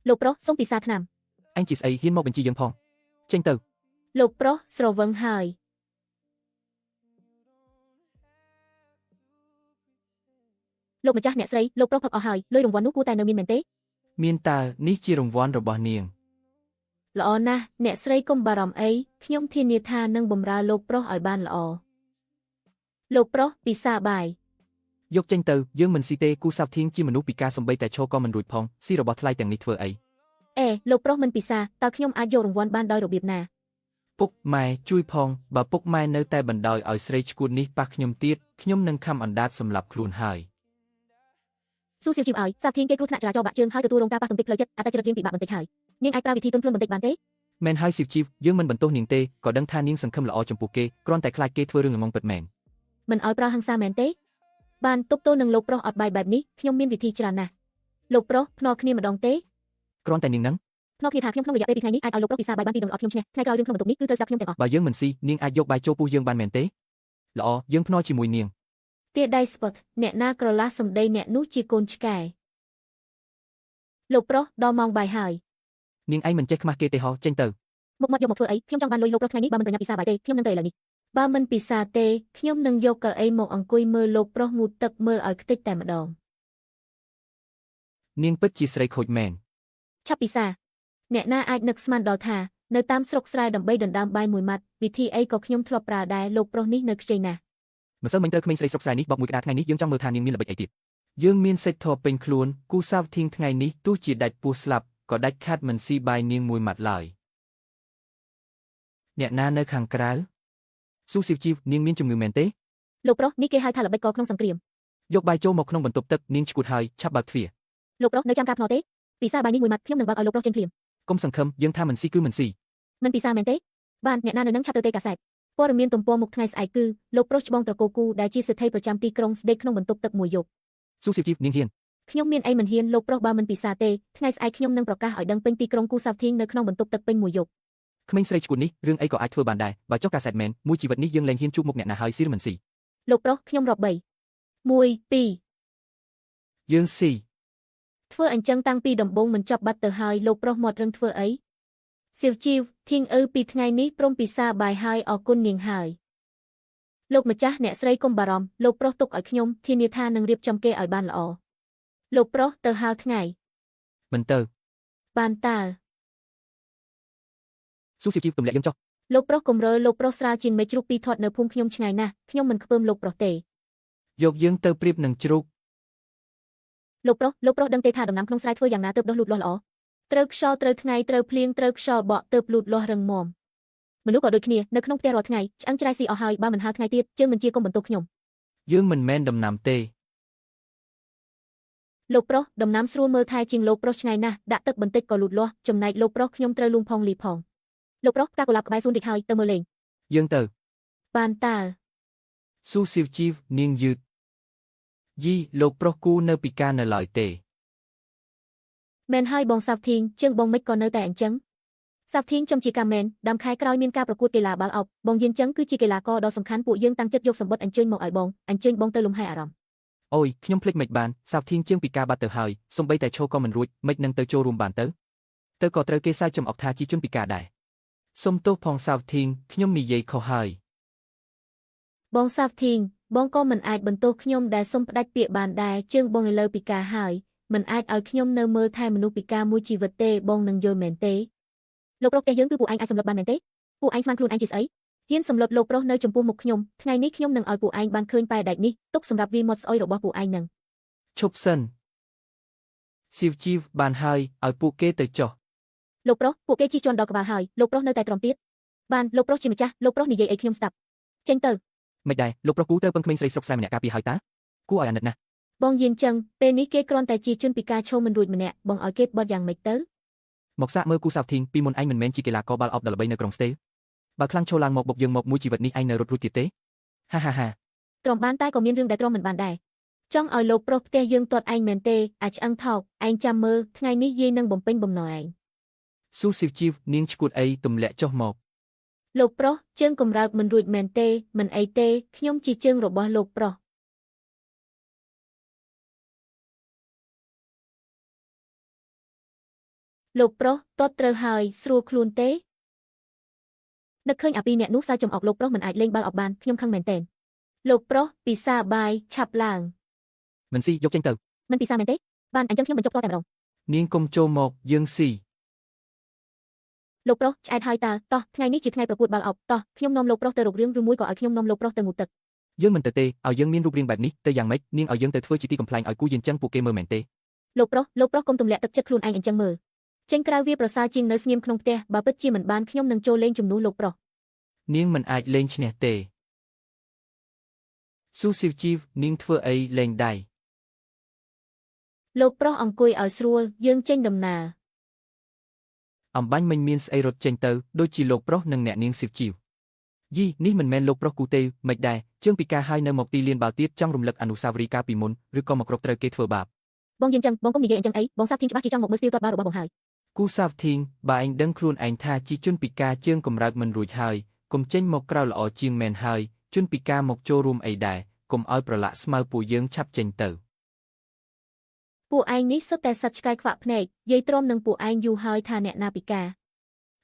លោកប្រុសសូមពិសាថ្នាំ អញជាស្អីហ៊ានមកបញ្ជាយើងផងចេញទៅ លោកប្រុសស្រវឹងហើយលោកម្ចាស់អ្នកស្រីលោកប្រុសផឹកអស់ហើយលុយរង្វាន់នោះគួរតែនៅមានមែនទេ មានតើនេះជារង្វាន់របស់នាង ល្អណាស់អ្នកស្រីកុំបារម្ភអីខ្ញុំធានាថានឹងបម្រើលោកប្រុសឲ្យបានល្អលោកប្រុសពិសាបាយ យកចេញទៅយើងមិនស៊ីទេគូសាប់ធៀងជាមនុស្សពិការសំបីតែឈរក៏មិនរួចផងស៊ីរបស់ថ្លៃទាំងនេះធ្វើអី លោកប្រុសមិនពិសាតើខ្ញុំអាចយករង្វាន់បានដោយរបៀបណា ពុកម៉ែជួយផងបើពុកម៉ែនៅតែបណ្ដោយឲ្យស្រីឈួតនេះប៉ះខ្ញុំទៀតខ្ញុំនឹងខំអណ្ដាតសម្លាប់ខ្លួនហើយ ស៊ូសៀវជីវឲ្យសាប់ធៀងគេគ្រោះថ្នាក់ចរាចរណ៍បាក់ជើងហើយទទួលរងការប៉ះទង្គិចផ្លូវចិត្តអត្តចរិតរៀងពិបាកបន្តិចហើយនាងអាចប្រើវិធីទន់ភ្លន់បន្តិចបានទេ មែនហើយស៊ីវជីវយើងមិនបន្ទោសនាងទេក៏ដឹងថានាងសង្ឃឹមល្អចំពោះគេគ្រាន់តែខ្លាចគេធ្វើរឿងល្ងងពិតមែន មិនឲ្យប្រើហិង្សាមែនទេបានទប់ទល់នឹងលោកប្រុសអត់បាយបែបនេះខ្ញុំមានវិធីច្រើនណាស់លោកប្រុសភ្នាល់គ្នាម្ដងទេ គ្រាន់តែនាងនឹង ភ្នាល់គ្នាថាខ្ញុំក្នុងរយៈពេល2ថ្ងៃនេះអាចឲ្យលោកប្រុសពិសាបាយបានពីដំណត់ខ្ញុំឈ្នះថ្ងៃក្រោយរឿងក្នុងបន្ទប់នេះគឺត្រូវស្ដាប់ខ្ញុំទាំងអស់ បើយើងមិនស៊ីនាងអាចយកបាយចូលពោះយើងបានមែនទេល្អយើងភ្នាល់ជាមួយនាង ទាដៃស្ពតអ្នកណាក្រឡាស់សំដីអ្នកនោះជាកូនឆ្កែលោកប្រុសដល់ម៉ោងបាយហើយ នាងឯងមិនចេះខ្មាស់គេទេហោចេញទៅ មុខមាត់យកមកធ្វើអីខ្ញុំចង់បានលុយលោកប្រុសថ្ងៃនេះបើមិនប្រញាប់ពិសាបាយទេខ្ញុំនឹងទៅឥឡូវនេះបើមិនពិសាទេខ្ញុំនឹងយកកៅអីមកអង្គុយមើលលោកប្រុសងូតទឹកមើលឲ្យខ្ទេចតែម្ដង នាងពិតជាស្រីខូចមែន ឆាប់ពិសាអ្នកណាអាចនឹកស្មានដល់ថានៅតាមស្រុកស្រែដើម្បីដណ្ដើមបាយមួយម៉ាត់វិធីអីក៏ខ្ញុំធ្លាប់ប្រើដែរលោកប្រុសនេះនៅខ្ចីណាស់ ម្សិលមិញត្រូវក្មេងស្រីស្រុកស្រែនេះបោកមួយក្តារថ្ងៃនេះយើងចង់មើលថានាងមានល្បិចអីទៀតយើងមានសេចធေါ်ពេញខ្លួនគូសាវធៀងថ្ងៃនេះទោះជាដាច់ពោះស្លាប់ក៏ដាច់ខាត់មិនស៊ីបាយនាងមួយម៉ាត់ឡើយអ្នកណានៅខាងក្រៅស៊ូស៊ីវជីវនាងមានជំងឺមែនទេ លោកប្រុសនេះគេហៅថាល្បិចកក្នុងសង្គ្រាម យកបាយចូលមកក្នុងបន្ទប់ទឹកនាងឈួតហើយឆាប់បើកទ្វារ លោកប្រុសនៅចាំការភ្នាល់ទេពិសាបាយនេះមួយម៉ាត់ខ្ញុំនឹងបើកឲ្យលោកប្រុសចេញភ្លាម កុំសង្ឃឹមយើងថាមិនស៊ីគឺមិនស៊ី មិនពិសាមែនទេបានអ្នកណានៅនឹងឆាប់ទៅទេកាសែតព័ត៌មានទំព័រមុខថ្ងៃស្អែកគឺលោកប្រុសច្បងត្រកូលគូដែលជាសេដ្ឋីប្រចាំទីក្រុងស្ដេកក្នុងបន្ទប់ទឹកមួយយប់ ស៊ូស៊ីវជីវនាងហ៊ាន ខ្ញុំមានអីមិនហ៊ានលោកប្រុសបើមិនពិសាទេថ្ងៃស្អែកខ្ញុំនឹងប្រកាសឲ្យដឹងពេញទីក្រុងគូសាវធៀងនៅក្នុងបន្ទប់ទឹកពេញមួយយប់ ក្មេងស្រីឈួតនេះរឿងអីក៏អាចធ្វើបានដែរបើចុះកាសែតមែនមួយជីវិតនេះយើងលែងហ៊ានជួបមុខអ្នកណាហើយស៊ីឬមិនស៊ី លោកប្រុសខ្ញុំរាប់3 1 2 យើងស៊ី ធ្វើអញ្ចឹងតាំងពីដំបូងមិនចប់បាត់ទៅហើយលោកប្រុសមាត់រឹងធ្វើអីសៀវជីវធៀងពីថ្ងៃនេះព្រមពិសាបាយហើយអរគុណនាងហើយលោកម្ចាស់អ្នកស្រីកុំបារម្ភលោកប្រុសទុកឲ្យខ្ញុំធានាថានឹងរៀបចំគេឲ្យបានល្អលោកប្រុសទៅហៅថ្ងៃ មិនទៅ បានតើ ស៊ូស៊ីវជីវទម្លាក់យើងចុះ លោកប្រុសកុំរើលោកប្រុសស្រាលជាងមេជ្រូកពីរធាត់នៅភូមិខ្ញុំឆ្ងាយណាស់ខ្ញុំមិនខ្ពើមលោកប្រុសទេ យកយើងទៅប្រៀបនឹងជ្រូក លោកប្រុសដឹងទេថាដំណាំក្នុងស្រែធ្វើយ៉ាងណាទើបដុះលូតលាស់ល្អត្រូវខ្យល់ត្រូវថ្ងៃត្រូវភ្លៀងត្រូវខ្យល់បក់ទើបលូតលាស់រឹងមាំមនុស្សក៏ដូចគ្នានៅក្នុងផ្ទះរាល់ថ្ងៃឆ្អឹងច្រៃស៊ីអស់ហើយបើមិនហើថ្ងៃទៀតជើងមិនជាកុំបន្ទោសខ្ញុំ យើងមិនមែនដំណាំទេ លោកប្រុសដំណាំស្រួលមើលថែជាងលោកប្រុសឆ្ងាយណាស់ដាក់ទឹកបន្តិចក៏លូតលាស់ចំណែកលោកប្រុសខ្ញុំត្រូវលូងផងលីផងលោកប្រុសផ្កាកុលាបក្បែរសួនរីកហើយទៅមើលលេង យើងទៅ បានតើ ស៊ូស៊ីវជីវនាងយឺតយីលោកប្រុសគូនៅពិការនៅឡើយទេ មែនហើយបងសាប់ធីងជើងបងមិនក៏នៅតែអញ្ចឹងសាប់ធីងចំជាការមែនដើមខែក្រោយមានការប្រកួតកីឡាបាល់អុកបងយានចឹងគឺជាកីឡាករដ៏សំខាន់ពួកយើងតាំងចិត្តយកសម្បត្តិអញ្ជើញមកឲ្យបងអញ្ជើញបងទៅលំហែអារម្មណ៍ អូយខ្ញុំភ្លេចមិនបានសាវធៀងជាងពិការបាត់ទៅហើយសំបីតែឈរក៏មិនរួចមិននឹងទៅចូលរួមបានទៅក៏ត្រូវគេសើចចំអុកថាជាជនពិការដែរសុំទោសផងសាវធៀងខ្ញុំនិយាយខុសហើយ បងសាប់ធីងបងក៏មិនអាចបន្ទោសខ្ញុំដែលសុំផ្ដាច់ពាក្យបានដែរជើងបងឥឡូវពិការហើយមិនអាចឲ្យខ្ញុំនៅមើលថែមនុស្សពិការមួយជីវិតទេបងនឹងយល់មែនទេលោកប្រុសផ្ទះយើងគឺពួកឯងអាចសម្លុតបានមែនទេពួកឯងស្មានខ្លួនឯងជាស្អីហ៊ានសម្លុតលោកប្រុសនៅចំពោះមុខខ្ញុំថ្ងៃនេះខ្ញុំនឹងឲ្យពួកឯងបានឃើញប៉ែដែកនេះទុកសម្រាប់វាមាត់ស្អុយរបស់ពួកឯងនឹង ឈប់សិនស៊ីវជីវបានហើយឲ្យពួកគេទៅចុះ លោកប្រុសពួកគេជិះជាន់ដល់ក្បាលហើយលោកប្រុសនៅតែទ្រាំទៀតបានលោកប្រុសជាម្ចាស់លោកប្រុសនិយាយអីខ្ញុំស្ដាប់ចេញទៅ មិនដែរលោកប្រុសគូត្រូវពឹងក្មេងស្រីស្រុកស្រែម្នាក់ការពារហើយតាគួរឲ្យអាណិតណាស់ បងយានចឹងពេលនេះគេគ្រាន់តែជាជនពិការឈោមិនរួចម្នាក់បងឲ្យគេបត់យ៉ាងម៉េចទៅ មកសាកមើលគូសាវធៀងពីមុនឯងមិនមែនជាកីឡាករបាល់អុកដ៏ល្បីនៅក្រុងស្ទេលបើខ្លាំងឈរឡើងមកបុកយើងមកមួយជីវិតនេះឯងនៅរត់រួចទៀតទេហាហាហា ទ្រាំបានតែក៏មានរឿងដែលទ្រាំមិនបានដែរចង់ឲ្យលោកប្រុសផ្ទះយើងទាត់ឯងមែនទេអាចឆ្អឹងថោកឯងចាំមើលថ្ងៃនេះយាយនឹងបំពេញបំណុលឯង ស៊ូស៊ីវជីវនាងឈួតអីទម្លាក់ចុះមក លោកប្រុសជើងកម្រើកមិនរួចមែនទេមិនអីទេខ្ញុំជាជើងរបស់លោកប្រុស លោកប្រុសតបត្រូវហើយស្រួលខ្លួនទេនឹកឃើញអាពីរអ្នកនោះសើចចំអកលោកប្រុសមិនអាចលេងបាល់អុកបានខ្ញុំខឹងមែនទែនលោកប្រុសពិសាបាយឆាប់ឡើង មិនស៊ីយកចេញទៅ មិនពិសាមែនទេបានអញ្ចឹងខ្ញុំបញ្ចុកតតែម្ដង នាងកុំចូលមកយើងស៊ី លោកប្រុសឆ្អែតហើយតើតោះថ្ងៃនេះជាថ្ងៃប្រកួតបាល់អុកតោះខ្ញុំនាំលោកប្រុសទៅរករឿងឬមួយក៏ឲ្យខ្ញុំនាំលោកប្រុសទៅងូតទឹក យើងមិនទៅទេឲ្យយើងមានរូបរាងបែបនេះទៅយ៉ាងម៉េចនាងឲ្យយើងទៅធ្វើជាទីកំ pl ែងឲ្យគូយានចឹងពួកគេមើលមែនទេ លោកប្រុសកុំទម្លាក់ទឹកចិត្តខ្លួនឯងអញ្ចឹងមើលចេញក្រៅវាប្រសើរជាងនៅស្ងៀមក្នុងផ្ទះបើពិតជាមិនបានខ្ញុំនឹងចូលលេងជំនួសលោកប្រុស នាងមិនអាចលេងឈ្នះទេស៊ូស៊ីវជីវនាងធ្វើអីលេងដៃ លោកប្រុសអង្គុយឲ្យស្រួលយើងចេញដំណើរ អំបាញ់មិញមានស្អីរត់ចេញទៅដូចជាលោកប្រុសនិងអ្នកនាងស៊ីវជីវយីនេះមិនមែនលោកប្រុសគូទេមិនដែរជើងពីការហើយនៅមកទីលានបាល់ទៀតចង់រំលឹកអនុស្សាវរីយ៍កាលពីមុនឬក៏មកគ្រប់ត្រូវគេធ្វើបាប បងយើងចឹងបងកុំនិយាយអញ្ចឹងអីបងសាប់ធីងច្បាស់ជាចង់មកមើលស្ទីលទាត់បាល់របស់បងហើយ គូសាវធីងបើឯងដឹងខ្លួនឯងថាជាជនពិការជើងកម្រើកមិនរួចហើយកុំចេញមកក្រៅល្អជាងមែនហើយជនពិការមកចូលរួមអីដែរកុំឲ្យប្រឡាក់ស្មៅពួកយើងឆាប់ចេញទៅ ពួកឯងនេះសុទ្ធតែសត្វឆ្កែខ្វាក់ភ្នែកយាយទ្រាំនឹងពួកឯងយូរហើយថាអ្នកណាពិការ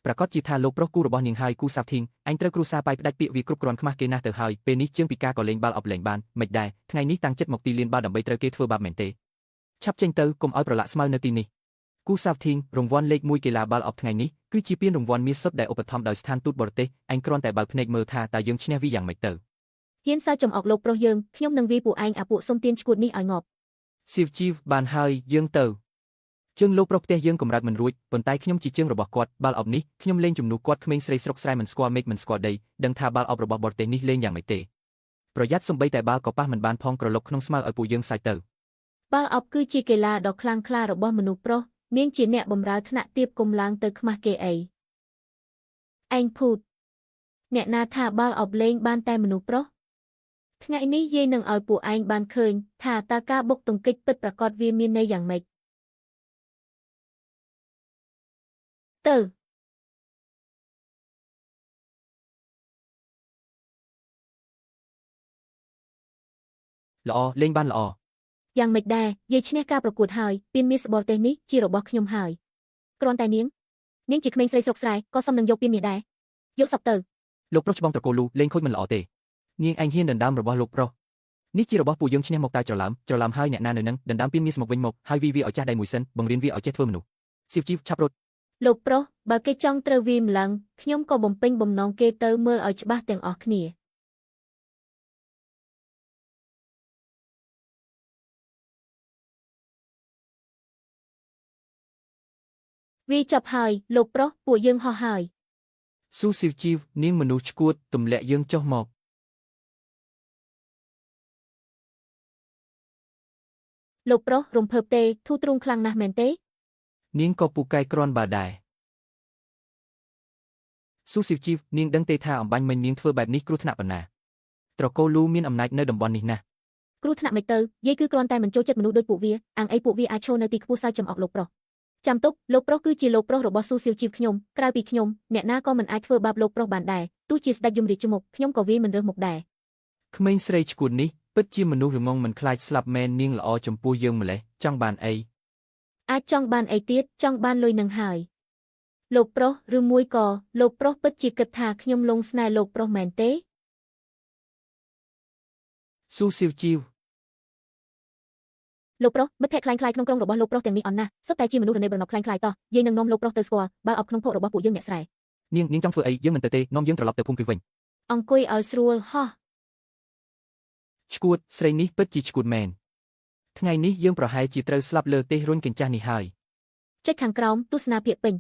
ប្រកាសជាថាលោកប្រុសគូរបស់នាងហើយគូសាវធីងឯងត្រូវគ្រូសាបាយផ្ដាច់ពាក្យវាគ្រប់គ្រាន់ខ្មាស់គេណាស់ទៅហើយពេលនេះជើងពិការក៏លេងបាល់អប់លេងបានមិនដែរថ្ងៃនេះតាំងចិត្តមកទីលានបាល់ដើម្បីត្រូវគេធ្វើបាបមែនទេឆាប់ចេញទៅកុំឲ្យប្រឡាក់ស្មៅនៅទីនេះគូសាវធីងរង្វាន់លេខ1កីឡាបាល់អប់ថ្ងៃនេះគឺជាពានរង្វាន់មាសសុទ្ធដែលឧបត្ថម្ភដោយស្ថានទូតបរទេសឯងគ្រាន់តែបើកភ្នែកមើលថាតើយើងឈ្នះវាយ៉ាងម៉េចទៅ ហ៊ានសើចំអកលោកប្រុសយើងខ្ញុំនឹងវាយពួកឯងអាពួកសុំទានឈួតនេះឲ្យងាប់ ស៊ីវជីវបានហើយយើងទៅជើងលោកប្រុសផ្ទះយើងកម្រើកមិនរួចប៉ុន្តែខ្ញុំជាជើងរបស់គាត់បាល់អប់នេះខ្ញុំលេងជំនួសគាត់ក្មេងស្រីស្រុកស្រែមិនស្គាល់មេឃមិនស្គាល់ដីដឹងថាបាល់អប់របស់បរទេសនេះលេងយ៉ាងម៉េចទេប្រយ័ត្នសំបីតែបាល់ក៏ប៉ះមិនបានផងក្រឡុកក្នុងស្មៅឲ្យពួកយើងសាយទៅ បាល់អប់គឺជាកីឡាដ៏ខ្លាំងក្លារបស់មនុស្សប្រុសនាងជាអ្នកបម្រើថ្នាក់ទាបគុំឡើងទៅខ្មាស់គេអីឯងភូតអ្នកណាថាបាល់អប់លេងបានតែមនុស្សប្រុសថ្ងៃនេះយាយនឹងឲ្យពួកឯងបានឃើញថាតើការបុកទង្គិចពិតប្រាកដវាមានន័យយ៉ាងម៉េចទៅ ល្អលេងបានល្អ យ៉ាងម៉េចដែរយាយឈ្នះការប្រកួតហើយពានមាសបរទេសនេះជារបស់ខ្ញុំហើយគ្រាន់តែនាងជាក្មេងស្រីស្រុកស្រែក៏សុំនឹងយកពានមាសដែរយកសពទៅ លោកប្រុសច្បងត្រកូលលូលេងខូចមិនល្អទេនាងឯងហ៊ានដណ្ដើមរបស់លោកប្រុសនេះជារបស់ពួកយើងឈ្នះមកតែច្រឡំហើយអ្នកណានៅនឹងដណ្ដើមពានមាសមកវិញមកហើយវាឲ្យចាស់ដៃមួយសិនបង្រៀនវាឲ្យចេះធ្វើមនុស្សស៊ីវជីវឆាប់រត់ លោកប្រុសបើគេចង់ត្រូវវាម្លឹងខ្ញុំក៏បំពេញបំណងគេទៅមើលឲ្យច្បាស់ទាំងអស់គ្នាវាចប់ហើយលោកប្រុសពួកយើងហោះហើយ ស៊ូស៊ីវជីវនាងមនុស្សឈួតទម្លាក់យើងចុះមក លោកប្រុសរំភើបទេធូរទ្រូងខ្លាំងណាស់មែនទេ នាងក៏ពូកែគ្រាន់បើដែរស៊ូស៊ីវជីវនាងដឹងទេថាអំបាញ់មិញនាងធ្វើបែបនេះគ្រោះថ្នាក់ប៉ុណ្ណាត្រកូលលូមានអំណាចនៅតំបន់នេះណាស់ គ្រោះថ្នាក់មិនទៅយាយគឺគ្រាន់តែមិនចូលចិត្តមនុស្សដូចពួកវាអាងអីពួកវាអាចឈរនៅទីខ្ពស់សើចចំអកលោកប្រុសចាំទុកលោកប្រុសគឺជាលោកប្រុសរបស់ស៊ូស៊ីវជីវខ្ញុំក្រៅពីខ្ញុំអ្នកណាក៏មិនអាចធ្វើបាបលោកប្រុសបានដែរទោះជាស្ដេចយមរាជមុខខ្ញុំក៏វាមិនរើសមុខដែរ ក្មេងស្រីឈួតនេះពិតជាមនុស្សរងងមិនខ្លាចស្លាប់មែននាងល្អចំពោះយើងម្លេះចង់បានអី អាចចង់បានអីទៀតចង់បានលុយនឹងហើយលោកប្រុសឬមួយក៏លោកប្រុសពិតជាគិតថាខ្ញុំលងស្នេហ៍លោកប្រុសមែនទេ ស៊ូស៊ីវជីវ លោកប្រុសមិត្តភក្តិខ្លាំងៗក្នុងក្រុមរបស់លោកប្រុសទាំងនេះអន់ណាស់សុទ្ធតែជាមនុស្សរនេប្រណប់ខ្លាំងៗតោះយាយនឹងនាំលោកប្រុសទៅស្គាល់បើអប់ក្នុងភពរបស់ពួកយើងអ្នកស្រែ នាងចង់ធ្វើអីយើងមិនទៅទេនាំយើងត្រឡប់ទៅភូមិគឺវិញ អង្គុយឲ្យស្រួលហោះ ឈួតស្រីនេះពិតជាឈួតមែនថ្ងៃនេះយើងប្រហែលជាត្រូវស្លាប់លើទេសរុញកញ្ចាស់នេះហើយ ចុចខាងក្រោមទស្សនាភាគពេញ